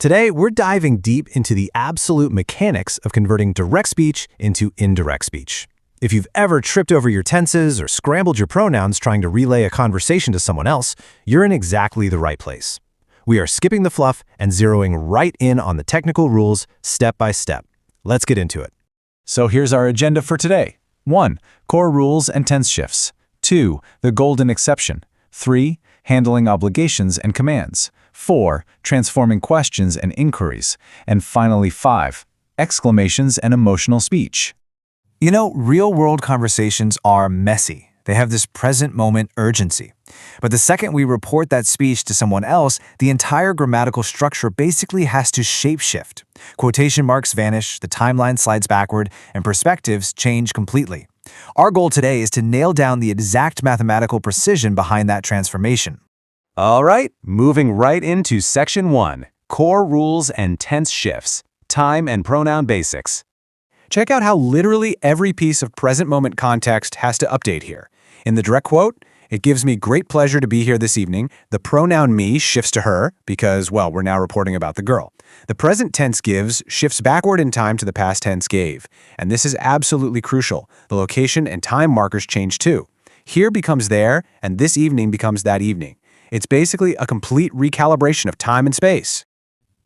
Today, we're diving deep into the absolute mechanics of converting direct speech into indirect speech. If you've ever tripped over your tenses or scrambled your pronouns trying to relay a conversation to someone else, you're in exactly the right place. We are skipping the fluff and zeroing right in on the technical rules step by step. Let's get into it. So here's our agenda for today. 1. Core rules and tense shifts. 2. The golden exception. 3. Handling obligations and commands. 4. Transforming questions and inquiries. And finally 5. Exclamations and emotional speech. You know, real-world conversations are messy. They have this present moment urgency. But the second we report that speech to someone else, the entire grammatical structure basically has to shapeshift. Quotation marks vanish, the timeline slides backward, and perspectives change completely. Our goal today is to nail down the exact mathematical precision behind that transformation. All right, moving right into Section 1, Core Rules and Tense Shifts, Time and Pronoun Basics. Check out how literally every piece of present moment context has to update here. In the direct quote, "It gives me great pleasure to be here this evening," the pronoun me shifts to her because, well, we're now reporting about the girl. The present tense gives shifts backward in time to the past tense gave. And this is absolutely crucial. The location and time markers change too. Here becomes there, and this evening becomes that evening. It's basically a complete recalibration of time and space.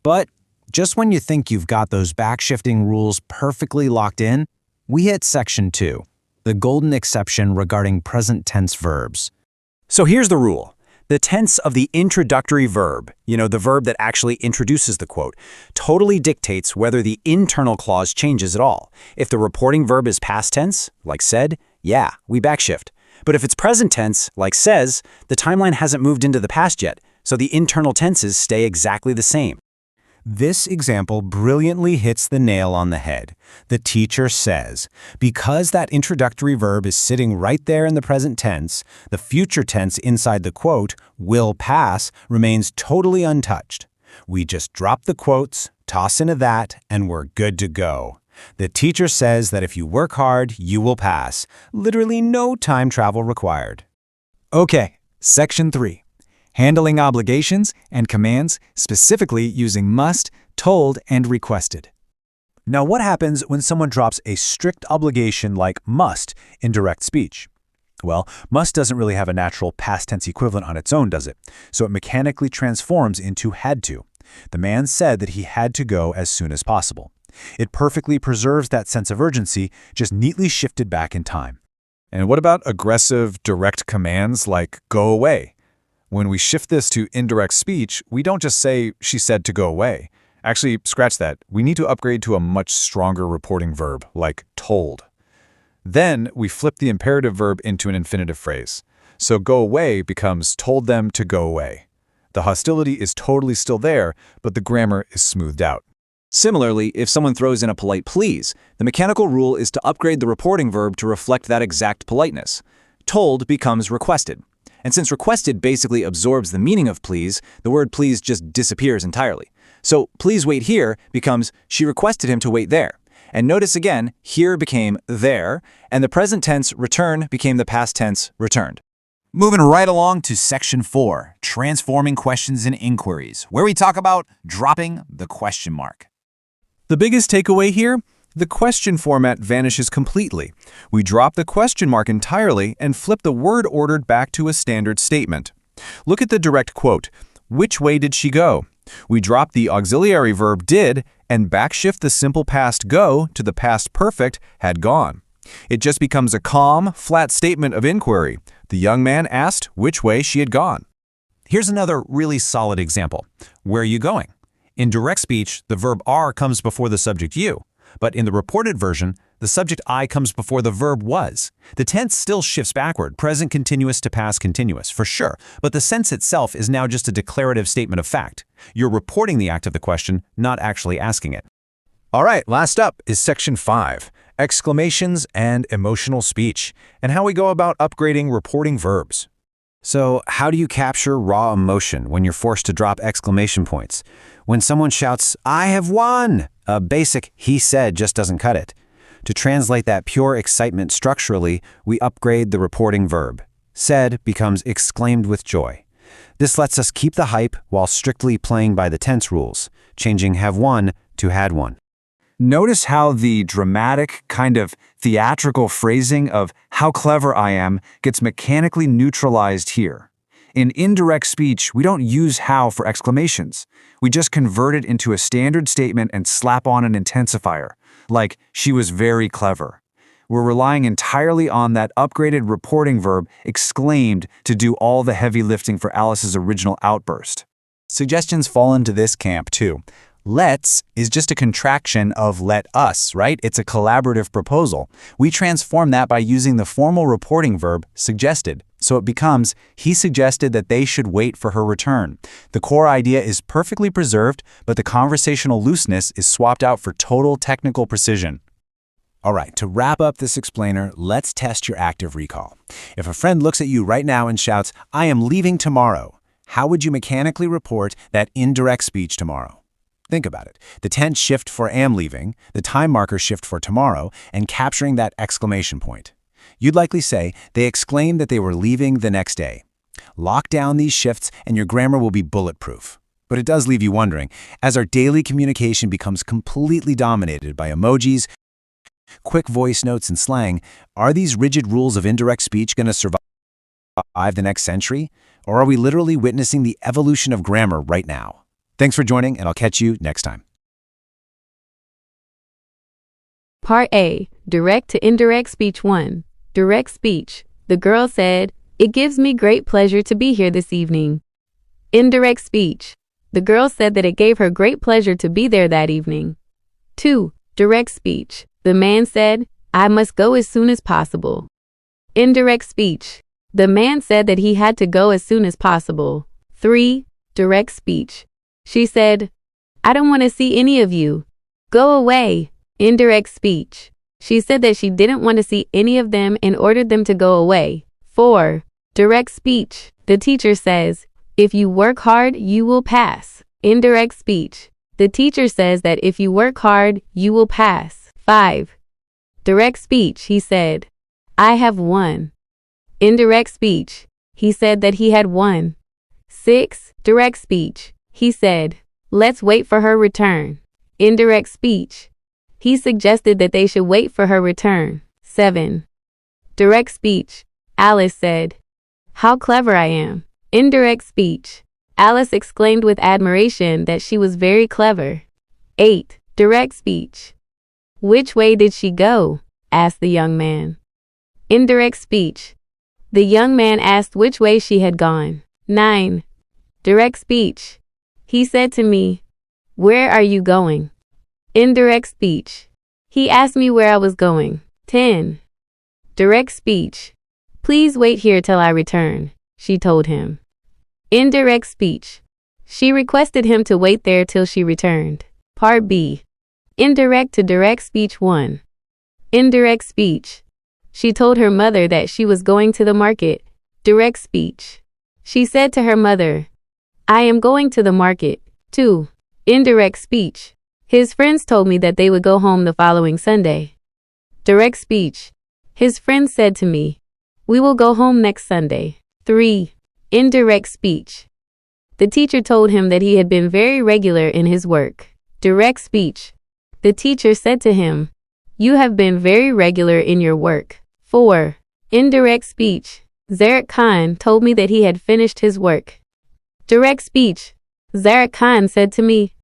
But just when you think you've got those backshifting rules perfectly locked in, we hit Section 2, the golden exception regarding present tense verbs. So here's the rule. The tense of the introductory verb, the verb that actually introduces the quote, totally dictates whether the internal clause changes at all. If the reporting verb is past tense, like said, yeah, we backshift. But if it's present tense, like says, the timeline hasn't moved into the past yet, so the internal tenses stay exactly the same. This example brilliantly hits the nail on the head. The teacher says, because that introductory verb is sitting right there in the present tense, the future tense inside the quote, will pass, remains totally untouched. We just drop the quotes, toss into that, and we're good to go. The teacher says that if you work hard, you will pass. Literally no time travel required. Okay, Section 3. Handling obligations and commands, specifically using must, told, and requested. Now, what happens when someone drops a strict obligation like must in direct speech? Well, must doesn't really have a natural past tense equivalent on its own, does it? So it mechanically transforms into had to. The man said that he had to go as soon as possible. It perfectly preserves that sense of urgency, just neatly shifted back in time. And what about aggressive direct commands like go away? When we shift this to indirect speech, we don't just say, she said to go away. Actually, scratch that. We need to upgrade to a much stronger reporting verb, like told. Then we flip the imperative verb into an infinitive phrase. So go away becomes told them to go away. The hostility is totally still there, but the grammar is smoothed out. Similarly, if someone throws in a polite please, the mechanical rule is to upgrade the reporting verb to reflect that exact politeness. Told becomes requested. And since requested basically absorbs the meaning of please, the word please just disappears entirely. So please wait here becomes she requested him to wait there. And notice again, here became there, and the present tense return became the past tense returned. Moving right along to Section 4, Transforming Questions and Inquiries, where we talk about dropping the question mark. The biggest takeaway here? The question format vanishes completely. We drop the question mark entirely and flip the word ordered back to a standard statement. Look at the direct quote, which way did she go? We drop the auxiliary verb did and backshift the simple past go to the past perfect had gone. It just becomes a calm, flat statement of inquiry. The young man asked which way she had gone. Here's another really solid example. Where are you going? In direct speech, the verb are comes before the subject you. But in the reported version, the subject I comes before the verb was. The tense still shifts backward, present continuous to past continuous, for sure, but the sense itself is now just a declarative statement of fact. You're reporting the act of the question, not actually asking it. All right, last up is Section 5, Exclamations and Emotional Speech, and how we go about upgrading reporting verbs. So, how do you capture raw emotion when you're forced to drop exclamation points? When someone shouts, "I have won!" A basic "he said" just doesn't cut it. To translate that pure excitement structurally, we upgrade the reporting verb. Said becomes exclaimed with joy. This lets us keep the hype while strictly playing by the tense rules, changing have won to had won. Notice how the dramatic, kind of theatrical phrasing of how clever I am gets mechanically neutralized here. In indirect speech, we don't use how for exclamations. We just convert it into a standard statement and slap on an intensifier, like she was very clever. We're relying entirely on that upgraded reporting verb exclaimed to do all the heavy lifting for Alice's original outburst. Suggestions fall into this camp too. Let's is just a contraction of let us, right? It's a collaborative proposal. We transform that by using the formal reporting verb suggested. So it becomes, he suggested that they should wait for her return. The core idea is perfectly preserved, but the conversational looseness is swapped out for total technical precision. All right, to wrap up this explainer, let's test your active recall. If a friend looks at you right now and shouts, "I am leaving tomorrow," how would you mechanically report that indirect speech tomorrow? Think about it. The tense shift for am leaving, the time marker shift for tomorrow, and capturing that exclamation point. You'd likely say, they exclaimed that they were leaving the next day. Lock down these shifts and your grammar will be bulletproof. But it does leave you wondering, as our daily communication becomes completely dominated by emojis, quick voice notes, and slang, are these rigid rules of indirect speech going to survive the next century? Or are we literally witnessing the evolution of grammar right now? Thanks for joining, and I'll catch you next time. Part A, Direct to Indirect Speech 1. Direct Speech. The girl said, "It gives me great pleasure to be here this evening." Indirect Speech. The girl said that it gave her great pleasure to be there that evening. 2. Direct Speech. The man said, "I must go as soon as possible." Indirect Speech. The man said that he had to go as soon as possible. 3. Direct Speech. She said, "I don't want to see any of you. Go away." Indirect Speech. She said that she didn't want to see any of them and ordered them to go away. 4. Direct Speech. The teacher says, "If you work hard, you will pass." Indirect Speech. The teacher says that if you work hard, you will pass. 5. Direct Speech. He said, "I have won." Indirect Speech. He said that he had won. 6. Direct Speech. He said, "Let's wait for her return." Indirect Speech. He suggested that they should wait for her return. 7. Direct Speech. Alice said, "How clever I am." Indirect Speech. Alice exclaimed with admiration that she was very clever. 8. Direct Speech. "Which way did she go?" asked the young man. Indirect Speech. The young man asked which way she had gone. 9. Direct Speech. He said to me, "Where are you going?" Indirect Speech. He asked me where I was going. 10. Direct Speech. "Please wait here till I return," she told him. Indirect Speech. She requested him to wait there till she returned. Part B. Indirect to Direct Speech 1. Indirect Speech. She told her mother that she was going to the market. Direct Speech. She said to her mother, "I am going to the market." 2. Indirect Speech. His friends told me that they would go home the following Sunday. Direct Speech. His friends said to me, "We will go home next Sunday." 3. Indirect Speech. The teacher told him that he had been very regular in his work. Direct Speech. The teacher said to him, "You have been very regular in your work." 4. Indirect Speech. Zarek Khan told me that he had finished his work. Direct Speech. Zarek Khan said to me,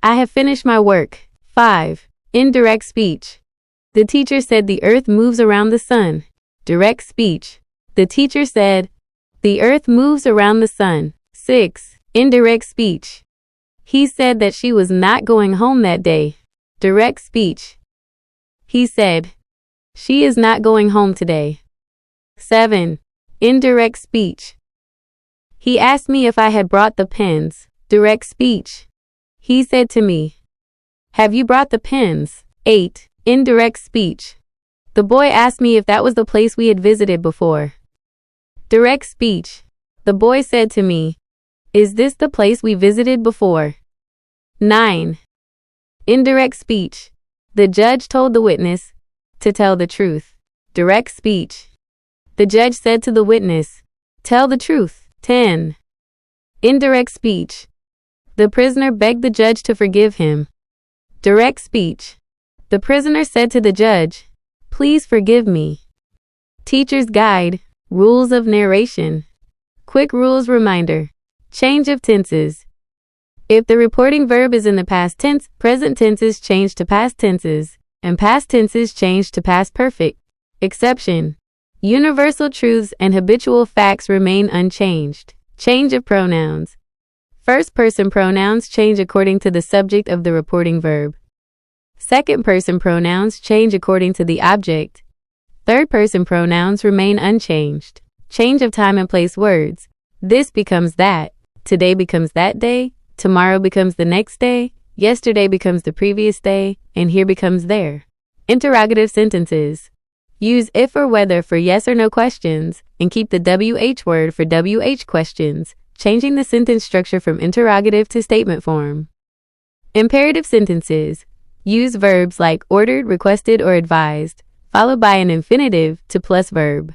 "I have finished my work." 5. Indirect Speech. The teacher said the earth moves around the sun. Direct Speech. The teacher said, "The earth moves around the sun." 6. Indirect Speech. He said that she was not going home that day. Direct Speech. He said, "She is not going home today." 7. Indirect Speech. He asked me if I had brought the pens. Direct Speech. He said to me, "Have you brought the pens?" 8. Indirect Speech. The boy asked me if that was the place we had visited before. Direct Speech. The boy said to me, "Is this the place we visited before?" 9. Indirect Speech. The judge told the witness to tell the truth. Direct Speech. The judge said to the witness, "Tell the truth." 10. Indirect speech. The prisoner begged the judge to forgive him. Direct speech. The prisoner said to the judge, "Please forgive me." Teacher's guide. Rules of narration. Quick rules reminder. Change of tenses. If the reporting verb is in the past tense, present tenses change to past tenses, and past tenses change to past perfect. Exception. Universal truths and habitual facts remain unchanged. Change of pronouns. First-person pronouns change according to the subject of the reporting verb. Second-person pronouns change according to the object. Third-person pronouns remain unchanged. Change of time and place words. This becomes that. Today becomes that day. Tomorrow becomes the next day. Yesterday becomes the previous day. And here becomes there. Interrogative sentences. Use if or whether for yes or no questions, and keep the WH word for WH questions, changing the sentence structure from interrogative to statement form. Imperative sentences. Use verbs like ordered, requested, or advised, followed by an infinitive to plus verb.